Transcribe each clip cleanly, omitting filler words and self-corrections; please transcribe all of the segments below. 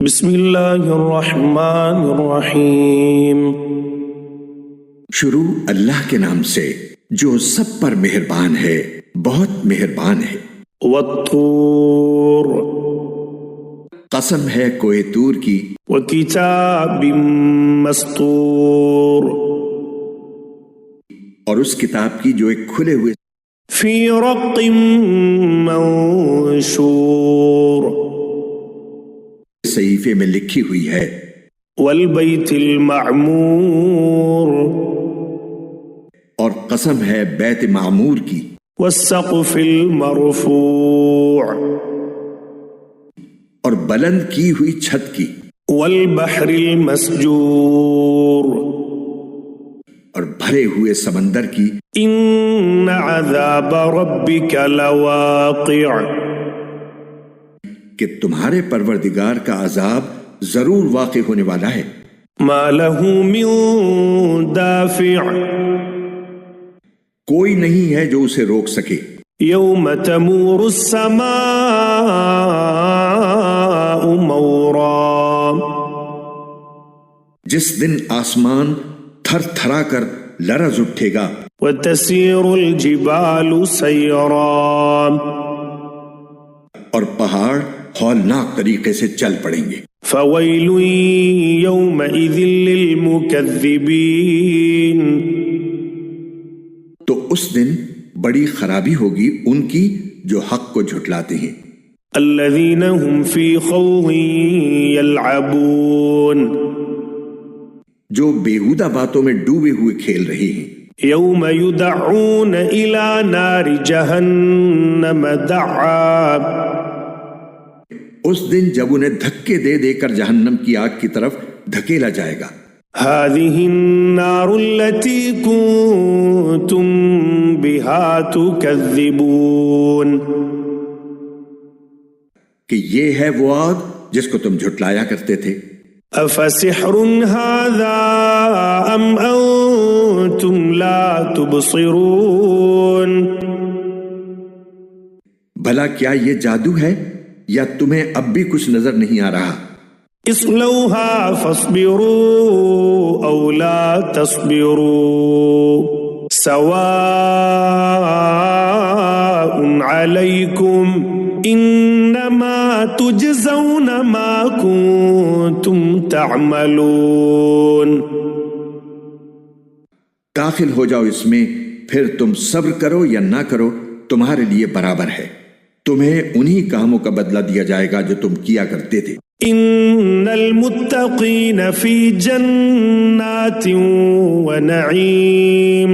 بسم اللہ الرحمن الرحیم۔ شروع اللہ کے نام سے جو سب پر مہربان ہے، بہت مہربان ہے۔ والطور، قسم ہے کوہ طور کی، وکتاب مسطور، اور اس کتاب کی جو ایک کھلے ہوئے فی رق منشور، صحیفے میں لکھی ہوئی ہے۔ والبیت المعمور، اور قسم ہے بیت معمور کی، والسقف المرفوع، اور بلند کی ہوئی چھت کی، والبحر المسجور، اور بھرے ہوئے سمندر کی۔ ان عذاب ربک لواقع، کہ تمہارے پروردگار کا عذاب ضرور واقع ہونے والا ہے۔ ما له من دافع، کوئی نہیں ہے جو اسے روک سکے۔ یوم تمور السماء مورا، جس دن آسمان تھر تھرا کر لرز اٹھے گا۔ وتسیر الجبال سیرا، اور پہاڑ ہولناک طریقے سے چل پڑیں گے۔ فویل یومئذ للمکذبین، تو اس دن بڑی خرابی ہوگی ان کی جو حق کو جھٹلاتے ہیں۔ الذین هم فی خوض یلعبون، جو بیہودہ باتوں میں ڈوبے ہوئے کھیل رہے ہیں۔ یوم یدعون الی نار جہنم دعا، اس دن جب انہیں دھکے دے دے کر جہنم کی آگ کی طرف دھکیلا جائے گا۔ هذه النار التي كنتم بها تكذبون، کہ یہ ہے وہ آگ جس کو تم جھٹلایا کرتے تھے۔ افسحر هذا ام انتم لا تبصرون، بھلا کیا یہ جادو ہے یا تمہیں اب بھی کچھ نظر نہیں آ رہا؟ اصلوها فاصبروا او لا تصبروا سواء علیکم انما تجزون ما کنتم تعملون، داخل ہو جاؤ اس میں، پھر تم صبر کرو یا نہ کرو، تمہارے لیے برابر ہے، تمہیں انہی کاموں کا بدلہ دیا جائے گا جو تم کیا کرتے تھے۔ ان المتقین فی جنات ونعیم،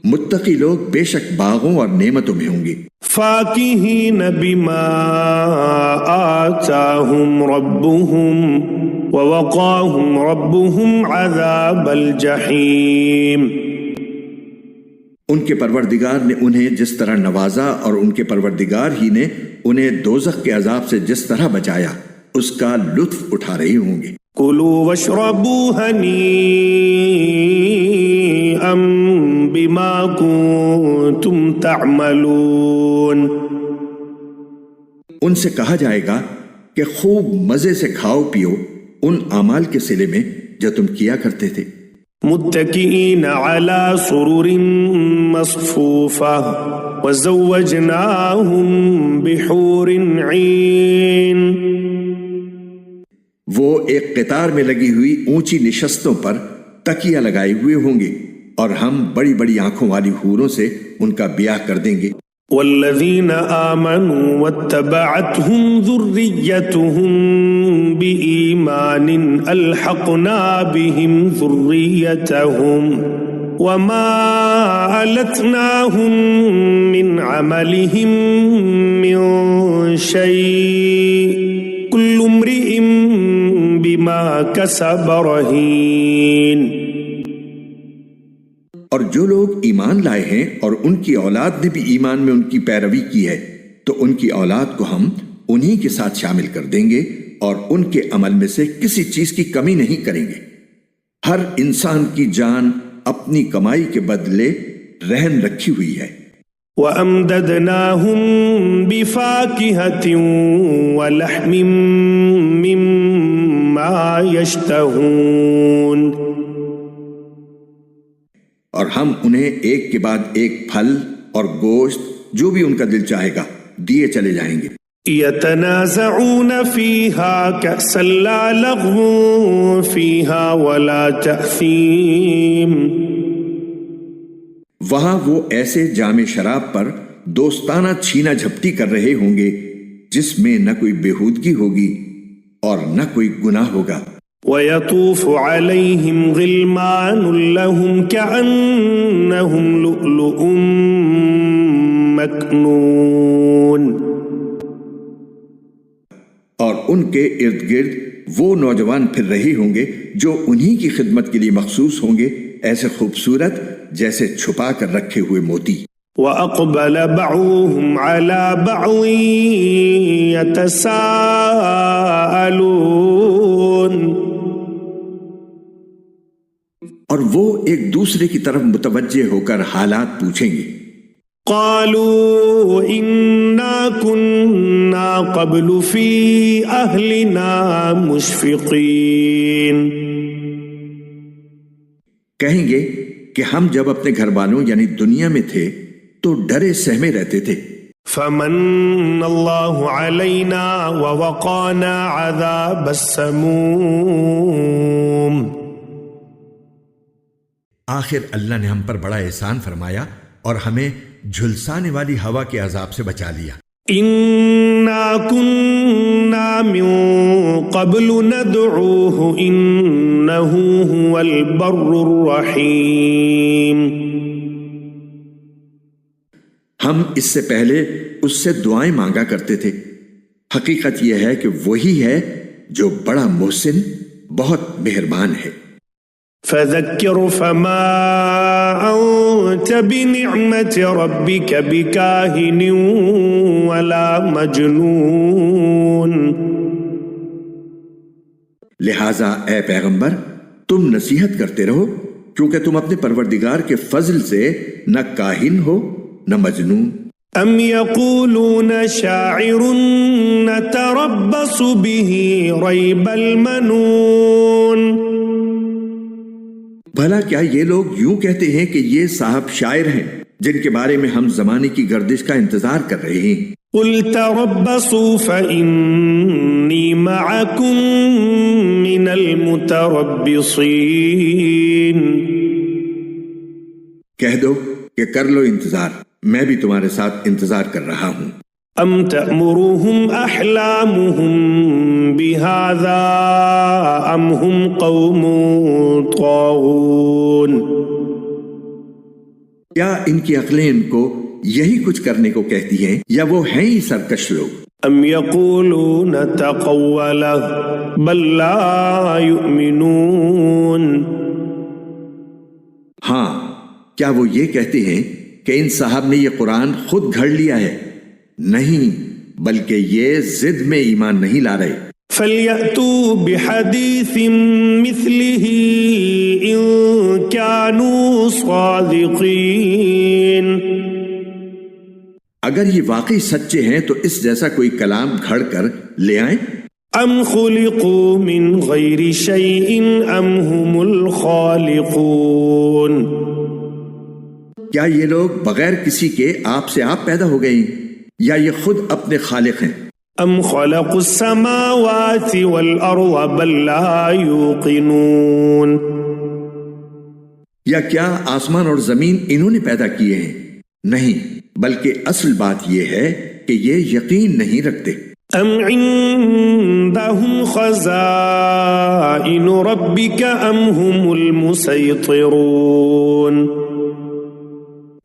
متقی لوگ بے شک باغوں اور نعمتوں میں ہوں گے۔ فاکہین بما آتاہم ربہم ووقاہم ربہم عذاب الجحیم، ان کے پروردگار نے انہیں جس طرح نوازا اور ان کے پروردگار ہی نے انہیں دوزخ کے عذاب سے جس طرح بچایا، اس کا لطف اٹھا رہے ہوں گے۔ کلوا واشربوا ہنیئا بما کنتم تعملون، ان سے کہا جائے گا کہ خوب مزے سے کھاؤ پیو ان اعمال کے صلے میں جو تم کیا کرتے تھے۔ متکئین علی سرر مصفوفہ وزوجناہم بحور عین، وہ ایک قطار میں لگی ہوئی اونچی نشستوں پر تکیہ لگائے ہوئے ہوں گے، اور ہم بڑی بڑی آنکھوں والی حوروں سے ان کا بیاہ کر دیں گے۔ والذین آمنوا واتبعتهم ذریتهم بإیمان الحقنا بهم ذریتهم وما ألتناهم من عملهم من شيء كل امرئ بما كسب رهين، اور جو لوگ ایمان لائے ہیں اور ان کی اولاد نے بھی ایمان میں ان کی پیروی کی ہے، تو ان کی اولاد کو ہم انہی کے ساتھ شامل کر دیں گے اور ان کے عمل میں سے کسی چیز کی کمی نہیں کریں گے۔ ہر انسان کی جان اپنی کمائی کے بدلے رہن رکھی ہوئی ہے۔ وَأَمْدَدْنَاهُمْ بِفَاكِهَةٍ وَلَحْمٍ مِّمَّا يَشْتَهُونَ، اور ہم انہیں ایک کے بعد ایک پھل اور گوشت جو بھی ان کا دل چاہے گا دیے چلے جائیں گے۔ يَتَنَازَعُونَ فِيهَا كَأْسًا لَا لَغْوٌ فِيهَا وَلَا تَأْثِيمٌ، وہاں وہ ایسے جام شراب پر دوستانہ چھینا جھپٹی کر رہے ہوں گے جس میں نہ کوئی بےہودگی ہوگی اور نہ کوئی گناہ ہوگا۔ وَيَطُوفُ عَلَيْهِمْ غِلْمَانٌ لَهُمْ كَأَنَّهُمْ لُؤْلُؤٌ مَّكْنُونٌ، اور ان کے ارد گرد وہ نوجوان پھر رہے ہوں گے جو انہی کی خدمت کے لیے مخصوص ہوں گے، ایسے خوبصورت جیسے چھپا کر رکھے ہوئے موتی۔ وَأَقْبَلَ بَعْضُهُمْ عَلَى بَعْضٍ يَتَسَاءَلُونَ، اور وہ ایک دوسرے کی طرف متوجہ ہو کر حالات پوچھیں گے۔ قالوا إنا كنا قبل في أهلنا مشفقين، کہیں گے کہ ہم جب اپنے گھر والوں یعنی دنیا میں تھے تو ڈرے سہمے رہتے تھے۔ فمن الله علينا ووقانا عذاب السموم، آخر اللہ نے ہم پر بڑا احسان فرمایا اور ہمیں جھلسانے والی ہوا کے عذاب سے بچا لیا۔ إنا كنا من قبل ندعوه إنه هو البر الرحيم، ہم اس سے پہلے اس سے دعائیں مانگا کرتے تھے، حقیقت یہ ہے کہ وہی ہے جو بڑا محسن بہت مہربان ہے۔ فذكر فما أنت بنعمة ربك بكاهن ولا مجنون، لہٰذا اے پیغمبر تم نصیحت کرتے رہو کیونکہ تم اپنے پروردگار کے فضل سے نہ کاہن ہو نہ مجنون۔ ام يقولون شاعر نتربص به ريب المنون، بھلا کیا یہ لوگ یوں کہتے ہیں کہ یہ صاحب شاعر ہیں جن کے بارے میں ہم زمانے کی گردش کا انتظار کر رہے ہیں؟ قل تربصوا فإني معكم من المتربصين، کہہ دو کہ کر لو انتظار، میں بھی تمہارے ساتھ انتظار کر رہا ہوں۔ ام تأمرهم احلامهم بهذا ام هم قوم طاغون، کیا ان کی عقلیں ان کو یہی کچھ کرنے کو کہتی ہیں یا وہ ہیں ہی سرکش لوگ؟ ام یقولون تقولہ بل لا یؤمنون، ہاں کیا وہ یہ کہتے ہیں کہ ان صاحب نے یہ قرآن خود گھڑ لیا ہے؟ نہیں، بلکہ یہ ضد میں ایمان نہیں لا رہے۔ فَلْيَأْتُوا بِحَدِيثٍ مِثْلِهِ إِن كَانُوا صَادِقِينَ، اگر یہ واقعی سچے ہیں تو اس جیسا کوئی کلام گھڑ کر لے آئیں۔ ام خلقوا من غیر شیء ام هم الخالقون، کیا یہ لوگ بغیر کسی کے آپ سے آپ پیدا ہو گئے ہیں یا یہ خود اپنے خالق ہیں؟ ام خلقوا السماوات والارض بل لا یوقنون، یا کیا آسمان اور زمین انہوں نے پیدا کیے ہیں؟ نہیں، بلکہ اصل بات یہ ہے کہ یہ یقین نہیں رکھتے۔ ام عندهم خزائن ربک ام هم المسیطرون،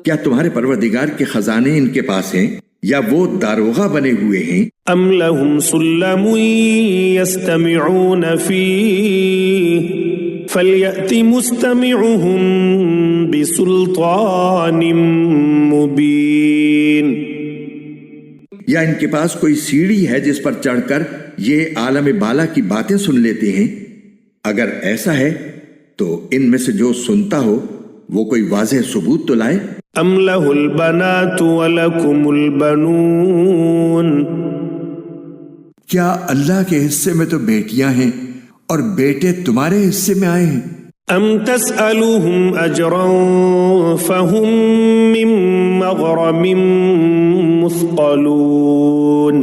کیا تمہارے پروردگار کے خزانے ان کے پاس ہیں یا وہ داروغہ بنے ہوئے ہیں؟ ام لهم سلم یستمعون فیہ فلیأت مستمعهم بسلطان مبین، یا ان کے پاس کوئی سیڑھی ہے جس پر چڑھ کر یہ عالم بالا کی باتیں سن لیتے ہیں؟ اگر ایسا ہے تو ان میں سے جو سنتا ہو وہ کوئی واضح ثبوت تو لائے۔ ام لہ البنات ولکم البنون، کیا اللہ کے حصے میں تو بیٹیاں ہیں اور بیٹے تمہارے حصے میں آئے ہیں؟ ام تسألوہم اجرا فہم من مغرم مثقلون،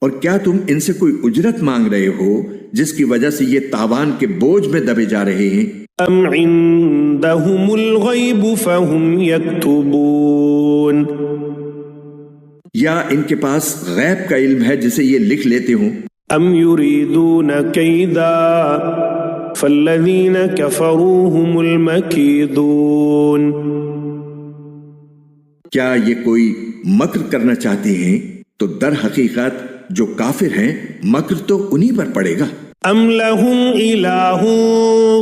اور کیا تم ان سے کوئی اجرت مانگ رہے ہو جس کی وجہ سے یہ تاوان کے بوجھ میں دبے جا رہے ہیں؟ ام عندہم الغیب فہم یکتبون، یا ان کے پاس غیب کا علم ہے جسے یہ لکھ لیتے ہوں؟ ام یریدون کیدا فالذین کفروا هم المکیدون، کیا یہ کوئی مکر کرنا چاہتے ہیں تو در حقیقت جو کافر ہیں مکر تو انہی پر پڑے گا۔ ام لہم الہ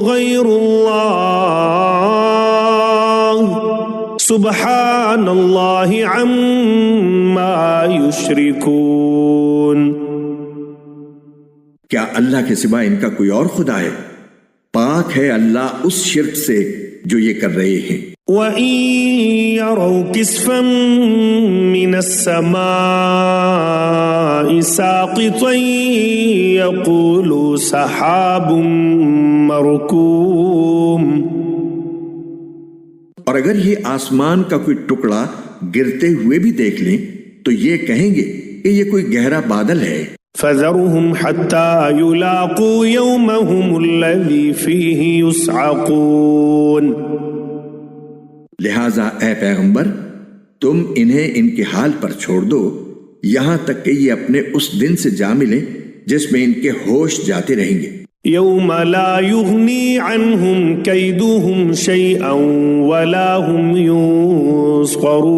غیر اللہ سبحان اللہ عما یشرکون، کیا اللہ کے سوا ان کا کوئی اور خدا ہے؟ پاک ہے اللہ اس شرک سے جو یہ کر رہے ہیں۔ وَإِن يَرَوْا كِسْفًا مِّنَ السَّمَاءِ سَاقِطًا يَقُولُوا سَحَابٌ مَّرْكُومٌ، اور اگر یہ آسمان کا کوئی ٹکڑا گرتے ہوئے بھی دیکھ لیں تو یہ کہیں گے کہ یہ کوئی گہرا بادل ہے۔ فَذَرْهُمْ حَتَّى يُلَاقُوا يَوْمَهُمُ الَّذِي فِيهِ يُسْعَقُونَ، لہٰذا اے پیغمبر تم انہیں ان کے حال پر چھوڑ دو یہاں تک کہ یہ اپنے اس دن سے جا ملیں جس میں ان کے ہوش جاتے رہیں گے۔ يَوْمَ لَا يُغْنِي عَنْهُمْ كَيْدُهُمْ شَيْئًا وَلَا هُمْ يُنصَرُونَ،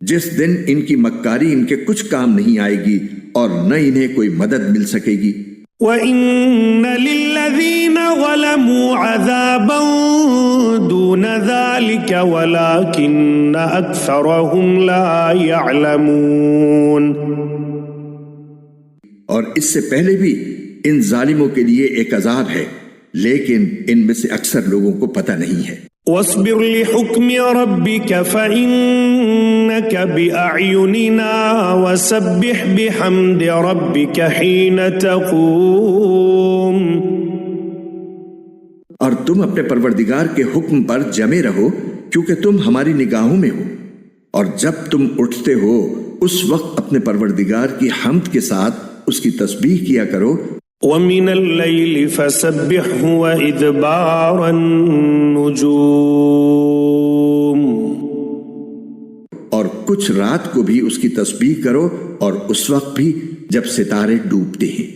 جس دن ان کی مکاری ان کے کچھ کام نہیں آئے گی اور نہ انہیں کوئی مدد مل سکے گی۔ وَإِنَّ لِلَّذِينَ ظَلَمُوا عَذَابًا دُونَ ذَلِكَ وَلَكِنَّ أَكْثَرَهُمْ لَا يَعْلَمُونَ، اور اس سے پہلے بھی ان ظالموں کے لیے ایک عذاب ہے لیکن ان میں سے اکثر لوگوں کو پتہ نہیں ہے۔ وَاصْبِرْ لِحُكْمِ رَبِّكَ فَإِنَّكَ بِأَعْيُنِنَا وَسَبِّحْ بِحَمْدِ رَبِّكَ حِينَ تَقُومُ، اور تم اپنے پروردگار کے حکم پر جمے رہو کیونکہ تم ہماری نگاہوں میں ہو، اور جب تم اٹھتے ہو اس وقت اپنے پروردگار کی حمد کے ساتھ اس کی تسبیح کیا کرو۔ وَمِنَ اللَّيْلِ فَسَبِّحْهُ وَإِدْبَارَ النُّجُومِ، اور کچھ رات کو بھی اس کی تسبیح کرو اور اس وقت بھی جب ستارے ڈوبتے ہیں۔